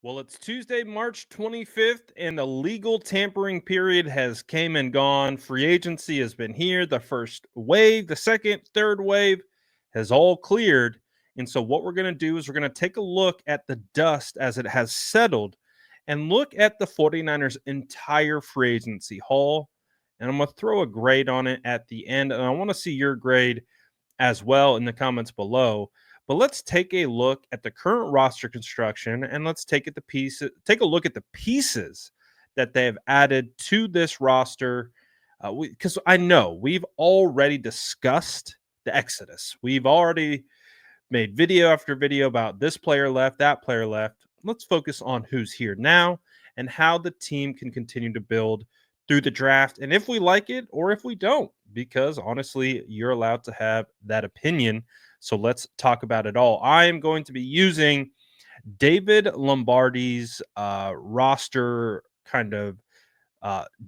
Well, it's Tuesday, March 25th, and the legal tampering period has came and gone. Free agency has been here. The first wave, the second, third wave has all cleared. And so what we're going to do is we're going to take a look at the dust as it has settled and look at the 49ers entire free agency haul. And I'm going to throw a grade on it at the end. And I want to see your grade as well in the comments below. But let's take a look at the current roster construction and let's take a look at the pieces that they have added to this roster. Because I know we've already discussed the Exodus. We've already made video after video about this player left, that player left. Let's focus on who's here now and how the team can continue to build through the draft and if we like it or if we don't, because honestly, you're allowed to have that opinion. So let's talk about it all. I am going to be using David Lombardi's roster kind of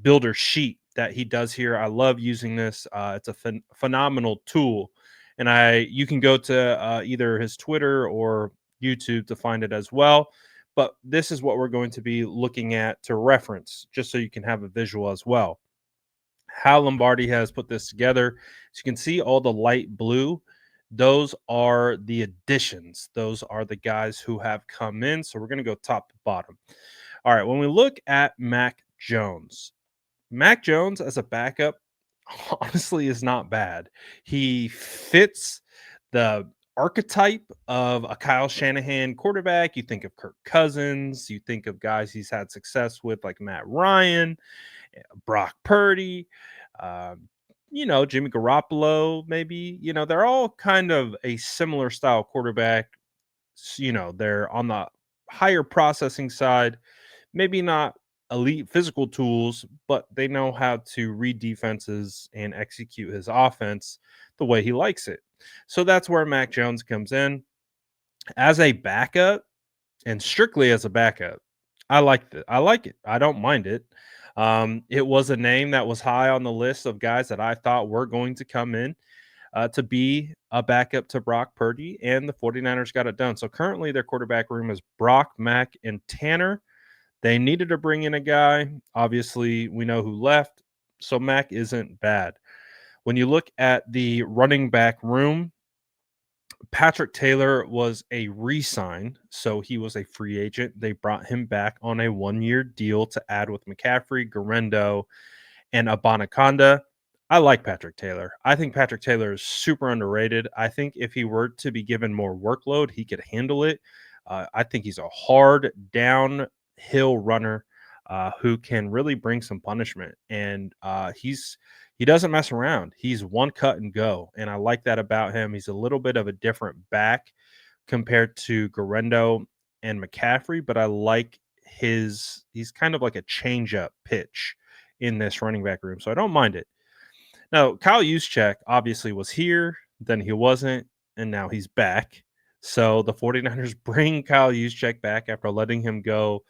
builder sheet that he does here. I love using this. It's a phenomenal tool, and you can go to either his Twitter or YouTube to find it as well. But this is what we're going to be looking at to reference, just so you can have a visual as well. How Lombardi has put this together. As you can see, all the light blue, those are the additions. Those are the guys who have come in. So we're going to go top to bottom. All right, when we look at Mac Jones as a backup honestly is not bad. He fits the archetype of a Kyle Shanahan quarterback. You think of Kirk Cousins, you think of guys he's had success with like Matt Ryan, Brock Purdy, um, Jimmy Garoppolo, maybe. They're all kind of a similar style quarterback. They're on the higher processing side, maybe not elite physical tools, but they know how to read defenses and execute his offense the way he likes it. So that's where Mac Jones comes in as a backup and strictly as a backup. I like it. I like it. I don't mind it. It was a name that was high on the list of guys that I thought were going to come in to be a backup to Brock Purdy, and the 49ers got it done. So currently their quarterback room is Brock, Mac, and Tanner. They needed to bring in a guy. Obviously, we know who left, so Mac isn't bad. When you look at the running back room, Patrick Taylor was a re-sign, so he was a free agent. They brought him back on a one-year deal to add with McCaffrey, Garendo, and Abanaconda. I like Patrick Taylor. I think Patrick Taylor is super underrated. I think if he were to be given more workload, he could handle it. I think he's a hard downhill runner who can really bring some punishment, and he doesn't mess around. He's one cut and go, and I like that about him. He's a little bit of a different back compared to Garendo and McCaffrey, but I like he's kind of like a change up pitch in this running back room. So I don't mind it. Now, Kyle Juszczyk obviously was here, then he wasn't, and now he's back. So the 49ers bring Kyle Juszczyk back after letting him go,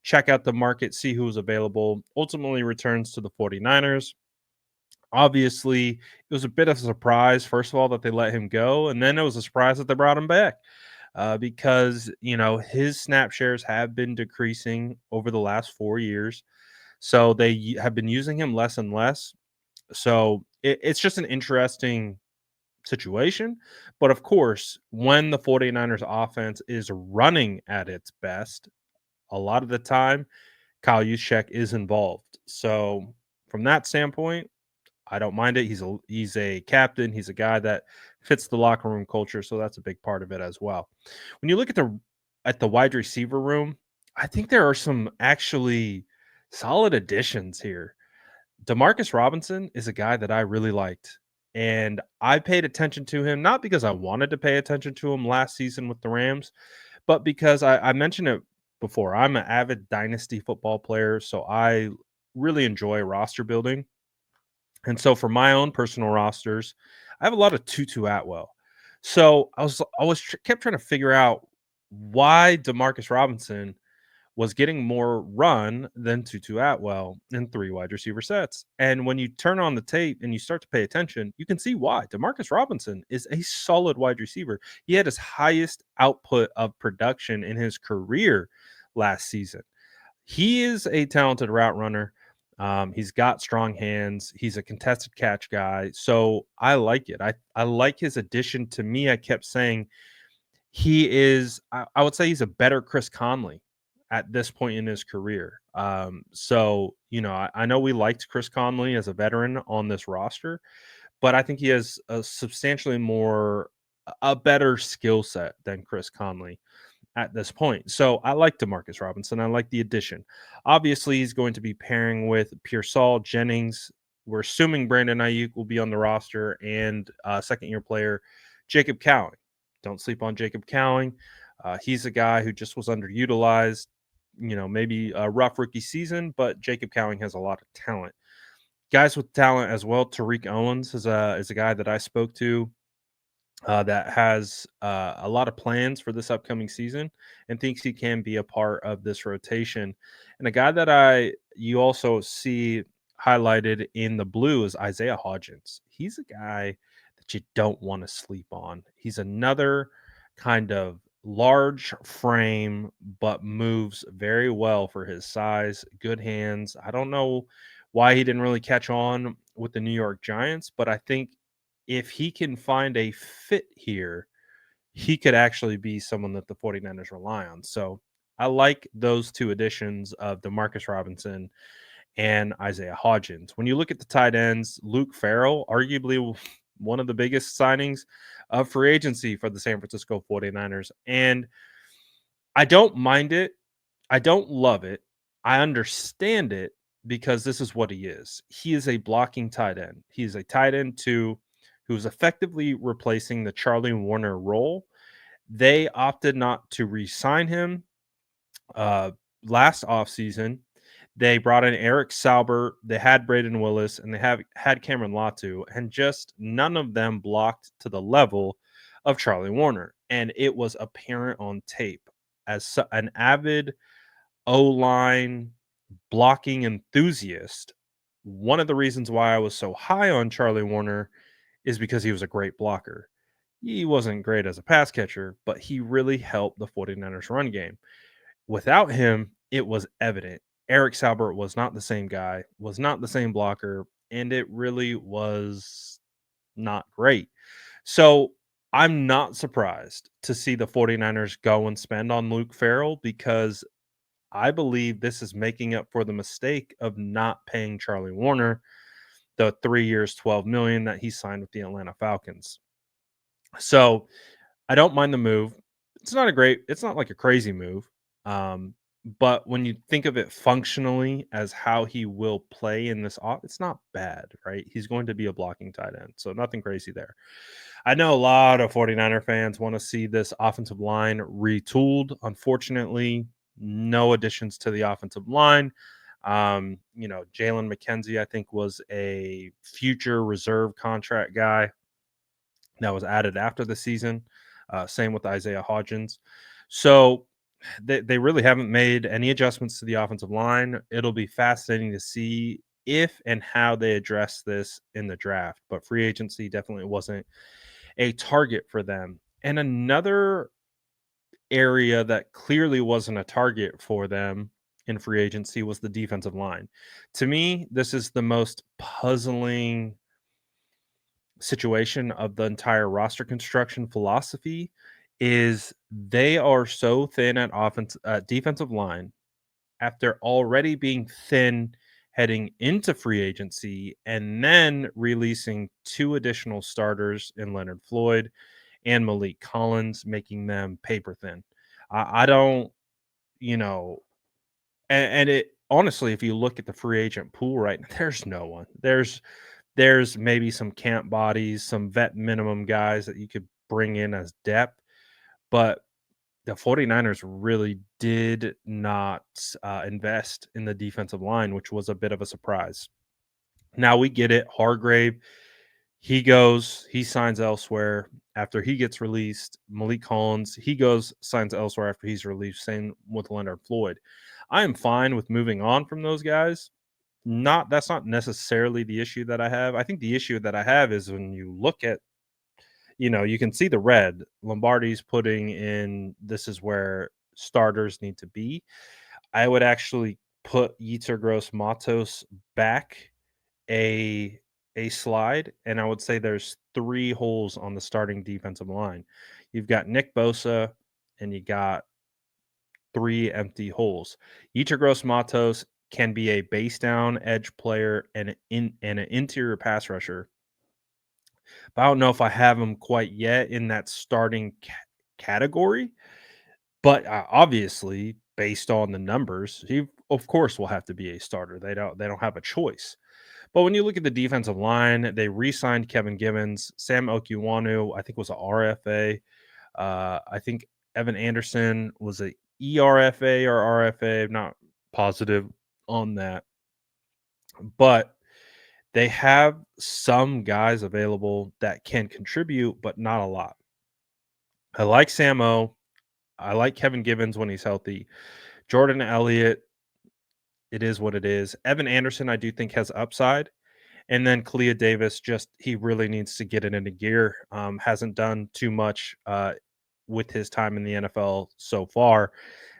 check out the market, see who's available, ultimately returns to the 49ers. Obviously, it was a bit of a surprise, first of all, that they let him go, and then it was a surprise that they brought him back. Because his snap shares have been decreasing over the last 4 years, so they have been using him less and less. So it's just an interesting situation. But of course, when the 49ers offense is running at its best, a lot of the time, Kyle Juszczyk is involved. So from that standpoint, I don't mind it. He's a captain. He's a guy that fits the locker room culture, so that's a big part of it as well. When you look at the wide receiver room, I think there are some actually solid additions here. Demarcus Robinson is a guy that I really liked, and I paid attention to him not because I wanted to pay attention to him last season with the Rams, but because I mentioned it before. I'm an avid dynasty football player, so I really enjoy roster building. And so for my own personal rosters, I have a lot of Tutu Atwell. So kept trying to figure out why Demarcus Robinson was getting more run than Tutu Atwell in three wide receiver sets. And when you turn on the tape and you start to pay attention, you can see why. Demarcus Robinson is a solid wide receiver. He had his highest output of production in his career last season. He is a talented route runner. He's got strong hands. He's a contested catch guy. So I like it. I like his addition. To me, I kept saying he is, I would say he's a better Chris Conley at this point in his career. I know we liked Chris Conley as a veteran on this roster, but I think he has a substantially a better skill set than Chris Conley at this point. So I like Demarcus Robinson. I like the addition. Obviously, he's going to be pairing with Pearsall, Jennings. We're assuming Brandon Ayuk will be on the roster, and second-year player Jacob Cowing. Don't sleep on Jacob Cowing. He's a guy who just was underutilized. Maybe a rough rookie season, but Jacob Cowing has a lot of talent. Guys with talent as well. Tariq Owens is a guy that I spoke to that has a lot of plans for this upcoming season and thinks he can be a part of this rotation. And a guy that you also see highlighted in the blue is Isaiah Hodgins. He's a guy that you don't want to sleep on. He's another kind of large frame, but moves very well for his size, good hands. I don't know why he didn't really catch on with the New York Giants, but I think if he can find a fit here, he could actually be someone that the 49ers rely on. So I like those two additions of Demarcus Robinson and Isaiah Hodgins. When you look at the tight ends, Luke Farrell, arguably one of the biggest signings of free agency for the San Francisco 49ers. And I don't mind it. I don't love it. I understand it because this is what he is. He is a blocking tight end. He is a tight end two who's effectively replacing the Charlie Warner role. They opted not to re-sign him last offseason. They brought in Eric Sauber. They had Braden Willis, and they had Cameron Latu, and just none of them blocked to the level of Charlie Warner. And it was apparent on tape. As an avid O-line blocking enthusiast, one of the reasons why I was so high on Charlie Warner is because he was a great blocker. He wasn't great as a pass catcher, but he really helped the 49ers run game. Without him, it was evident. Eric Saubert was not the same guy, was not the same blocker, and it really was not great. So I'm not surprised to see the 49ers go and spend on Luke Farrell because I believe this is making up for the mistake of not paying Charlie Warner the 3 years, $12 million that he signed with the Atlanta Falcons. So I don't mind the move. It's not like a crazy move. But when you think of it functionally as how he will play in this it's not bad, right? He's going to be a blocking tight end. So nothing crazy there. I know a lot of 49er fans want to see this offensive line retooled. Unfortunately, no additions to the offensive line. Jalen McKenzie, I think, was a future reserve contract guy that was added after the season. Same with Isaiah Hodgins. So they really haven't made any adjustments to the offensive line. It'll be fascinating to see if and how they address this in the draft. But free agency definitely wasn't a target for them. And another area that clearly wasn't a target for them in free agency was the defensive line. To me, this is the most puzzling situation of the entire roster construction philosophy is they are so thin at defensive line after already being thin heading into free agency and then releasing two additional starters in Leonard Floyd and Malik Collins, making them paper thin. I don't, and it honestly, if you look at the free agent pool right now, there's no one. There's maybe some camp bodies, some vet minimum guys that you could bring in as depth, but the 49ers really did not invest in the defensive line, which was a bit of a surprise. Now we get it. Hargrave, he signs elsewhere after he gets released. Malik Collins, signs elsewhere after he's released. Same with Leonard Floyd. I am fine with moving on from those guys. That's not necessarily the issue that I have. I think the issue that I have is when you look at, you can see the red. Lombardi's putting in, this is where starters need to be. I would actually put Yetur Gross Matos back a slide, and I would say there's 3 holes on the starting defensive line. You've got Nick Bosa, and you got 3 empty holes. Yetur Gross Matos can be a base down edge player and an interior pass rusher. But I don't know if I have him quite yet in that starting category. But obviously, based on the numbers, he of course will have to be a starter. They don't have a choice. But when you look at the defensive line, they re-signed Kevin Givens, Sam Okwuonu, I think was a RFA. I think Evan Anderson was a ERFA or RFA. I'm not positive on that, but they have some guys available that can contribute, but not a lot. I like Sam O. I like Kevin Givens when he's healthy. Jordan Elliott, it is what it is. Evan Anderson, I do think has upside. And then Kalia Davis, just he really needs to get it into gear. Hasn't done too much with his time in the NFL so far.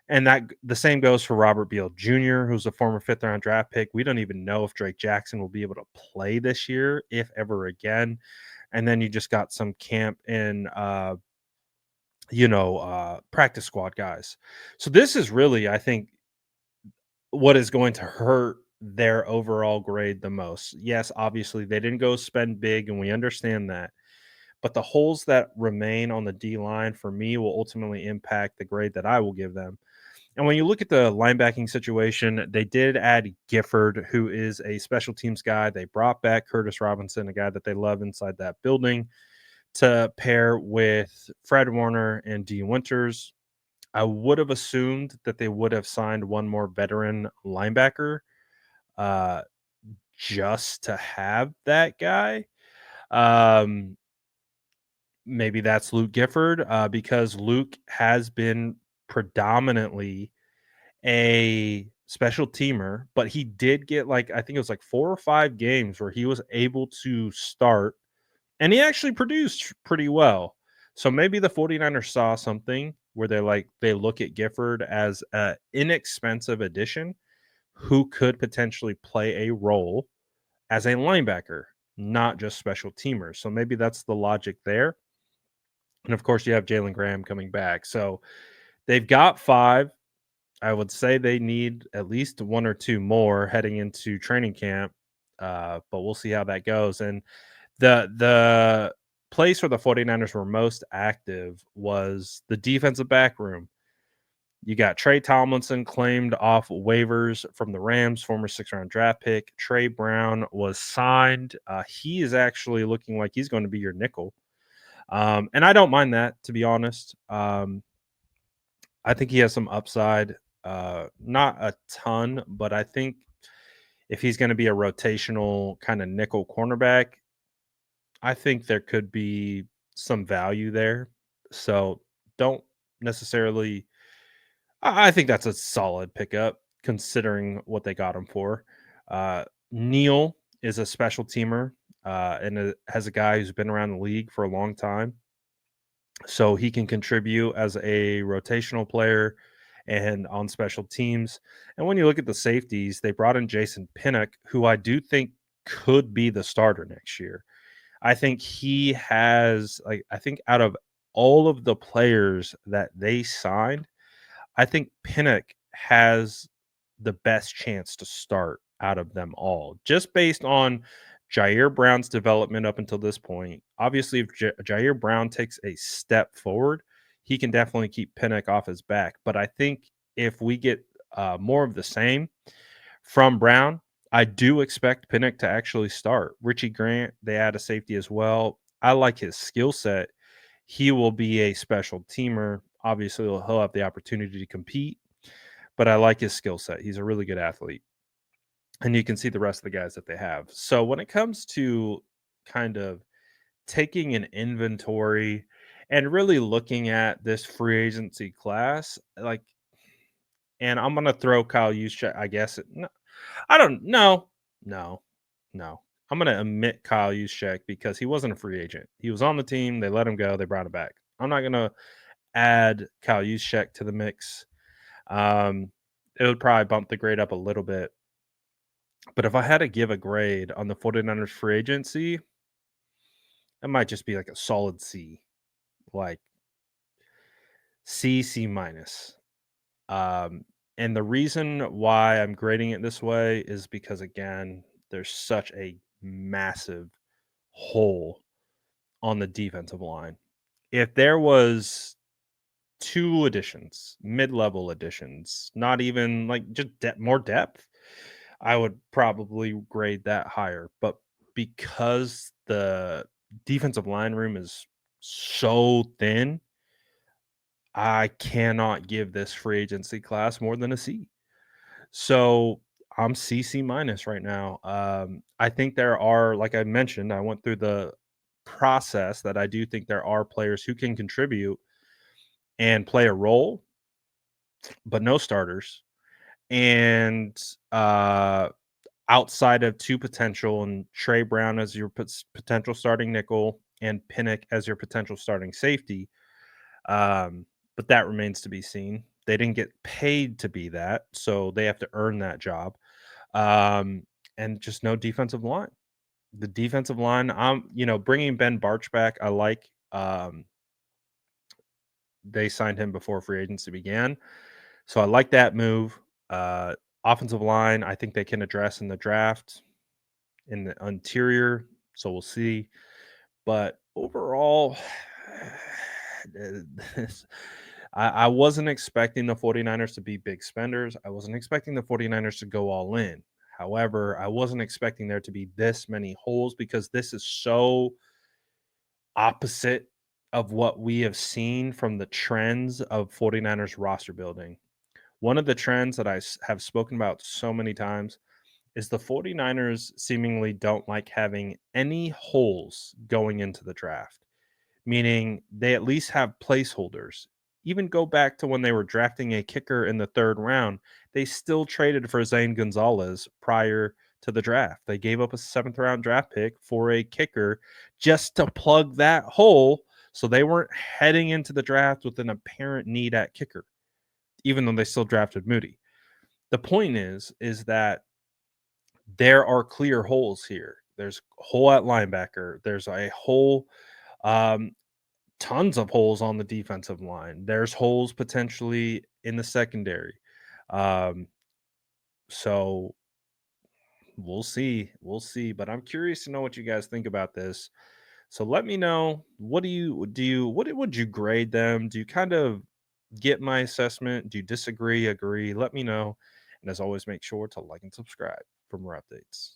And that the same goes for Robert Beal Jr., who's a former 5th-round draft pick. We don't even know if Drake Jackson will be able to play this year, if ever again. And then you just got some camp and practice squad guys. So this is really, I think, what is going to hurt their overall grade the most. Yes, obviously they didn't go spend big, and we understand that. But the holes that remain on the D line for me will ultimately impact the grade that I will give them. And when you look at the linebacking situation, they did add Gifford, who is a special teams guy. They brought back Curtis Robinson, a guy that they love inside that building, to pair with Fred Warner and D. Winters. I would have assumed that they would have signed one more veteran linebacker uh, just to have that guy. Um, Maybe that's Luke Gifford because Luke has been predominantly a special teamer, but he did get I think it was 4 or 5 games where he was able to start and he actually produced pretty well. So maybe the 49ers saw something where they look at Gifford as an inexpensive addition who could potentially play a role as a linebacker, not just special teamers. So maybe that's the logic there. And of course, you have Jalen Graham coming back. So they've got 5. I would say they need at least 1 or 2 more heading into training camp, but we'll see how that goes. And the place where the 49ers were most active was the defensive back room. You got Trey Tomlinson claimed off waivers from the Rams, former 6th-round draft pick. Trey Brown was signed. He is actually looking like he's going to be your nickel. And I don't mind that, to be honest. I think he has some upside. Not a ton, but I think if he's going to be a rotational kind of nickel cornerback, I think there could be some value there. So don't necessarily. I think that's a solid pickup considering what they got him for. Neal is a special teamer and has a guy who's been around the league for a long time. So he can contribute as a rotational player and on special teams. And when you look at the safeties, they brought in Jason Pinnock, who I do think could be the starter next year. I think he has I think out of all of the players that they signed, I think Pinnock has the best chance to start out of them all, just based on Jair Brown's development up until this point. Obviously, if Jair Brown takes a step forward, he can definitely keep Pinnock off his back. But I think if we get more of the same from Brown, I do expect Pinnock to actually start. Richie Grant, they add a safety as well. I like his skill set. He will be a special teamer. Obviously, he'll have the opportunity to compete, but I like his skill set. He's a really good athlete. And you can see the rest of the guys that they have. So when it comes to kind of taking an inventory and really looking at this free agency class, and I'm gonna throw Kyle Juszczyk, I guess. No, I don't know. No, no. I'm gonna omit Kyle Juszczyk because he wasn't a free agent. He was on the team. They let him go. They brought him back. I'm not gonna add Kyle Juszczyk to the mix. It would probably bump the grade up a little bit. But if I had to give a grade on the 49ers free agency, it might just be like a solid C, like C, C minus. Um, and the reason why I'm grading it this way is because, again, there's such a massive hole on the defensive line. If there was 2 additions, mid-level additions, not even like just more depth, I would probably grade that higher. But because the defensive line room is so thin, I cannot give this free agency class more than a C. So I'm CC minus right now. I think there are, like I mentioned, I went through the process that I do think there are players who can contribute and play a role, but no starters. And outside of 2 potential and Trey Brown as your potential starting nickel and Pinnock as your potential starting safety, but that remains to be seen. They didn't get paid to be that, so they have to earn that job. And just no defensive line. The defensive line, bringing Ben Barch back, I like. They signed him before free agency began, so I like that move. Offensive line, I think they can address in the draft in the interior, so we'll see. But overall, I wasn't expecting the 49ers to be big spenders. I wasn't expecting the 49ers to go all in. However, I wasn't expecting there to be this many holes because this is so opposite of what we have seen from the trends of 49ers roster building. One of the trends that I have spoken about so many times is the 49ers seemingly don't like having any holes going into the draft, meaning they at least have placeholders. Even go back to when they were drafting a kicker in the 3rd round, they still traded for Zane Gonzalez prior to the draft. They gave up a 7th round draft pick for a kicker just to plug that hole so they weren't heading into the draft with an apparent need at kicker, even though they still drafted Moody. The point is that there are clear holes here. There's a hole at linebacker. There's a hole, tons of holes on the defensive line. There's holes potentially in the secondary. Um, so we'll see. We'll see. But I'm curious to know what you guys think about this. So let me know. What would you grade them? Do you kind of get my assessment? Do you disagree, agree? Let me know. And as always, make sure to like and subscribe for more updates.